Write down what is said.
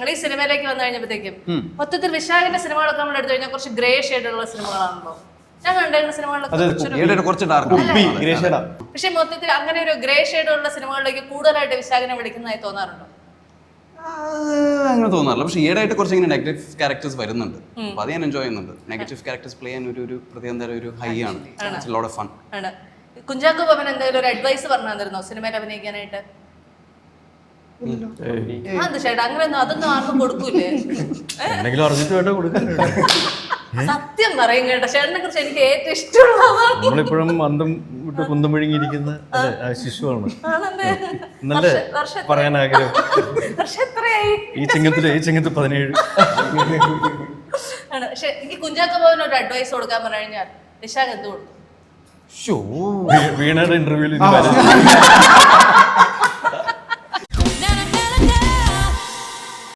നിങ്ങൾ ഈ സിനിമയിലേക്ക് വന്നു കഴിഞ്ഞപ്പോഴത്തേക്കും മൊത്തത്തിൽ വിശാഖിന്റെ സിനിമകളൊക്കെ നമ്മൾ എടുത്തു കഴിഞ്ഞാൽ കുറച്ച് ഗ്രേ ഷെയ്ഡുള്ള സിനിമകളാണല്ലോ. ഞാൻ കണ്ടിരുന്ന സിനിമകളിലൊക്കെ പക്ഷെ മൊത്തത്തിൽ അങ്ങനെ ഒരു ഗ്രേ ഷെയ്ഡുള്ള സിനിമകളിലേക്ക് കൂടുതലായിട്ട് വിശാഖിനെ വിളിക്കുന്നതായി തോന്നാറുണ്ടോ? അങ്ങനെ തോന്നാറില്ല. പക്ഷെ ഈടായിട്ട് കുറച്ച് ഇങ്ങനെ നെഗറ്റീവ് ക്യാരക്ടേഴ്സ് വരുന്നുണ്ട്. അപ്പൊ അത് ഞാൻ എൻജോയ് ചെയ്യുന്നുണ്ട്. നെഗറ്റീവ് ക്യാരക്ടേഴ്സ് പ്ലേ ചെയ്യാൻ ഒരു പ്രത്യേകം തരം ഒരു ഹൈ ആണ്. It's a lot of fun. Kunchacko Boban എന്തെങ്കിലും ഒരു അഡ്വൈസ് പറഞ്ഞു തന്നിരുന്നോ സിനിമയിൽ അഭിനയിക്കാനായിട്ട്? ചേട്ടാ അങ്ങനെയൊന്നും അതൊന്നും ആർക്കും കൊടുക്കൂലേ? സത്യം പറയും കേട്ടോ, ചേട്ടനെ കുറിച്ച് എനിക്ക് ഏറ്റവും ഇഷ്ടമുള്ളതാണ്. നമ്മളിപ്പോഴും മന്ദം വിട്ട് കുന്തം വിഴുങ്ങിയിരിക്കുന്ന ശിശുവാണ്. നല്ല പറയാൻ ആഗ്രഹം. ഈ ചിങ്ങത്ത് 17 ആണ്. പക്ഷെ എനിക്ക് കുഞ്ചാക്കോ ബോബന് ഒരു അഡ്വൈസ് കൊടുക്കാൻ പറഞ്ഞു കഴിഞ്ഞാൽ വിശാഖ് എന്ത് കൊടുക്കും? വീണയുടെ ഇന്റർവ്യൂവിൽ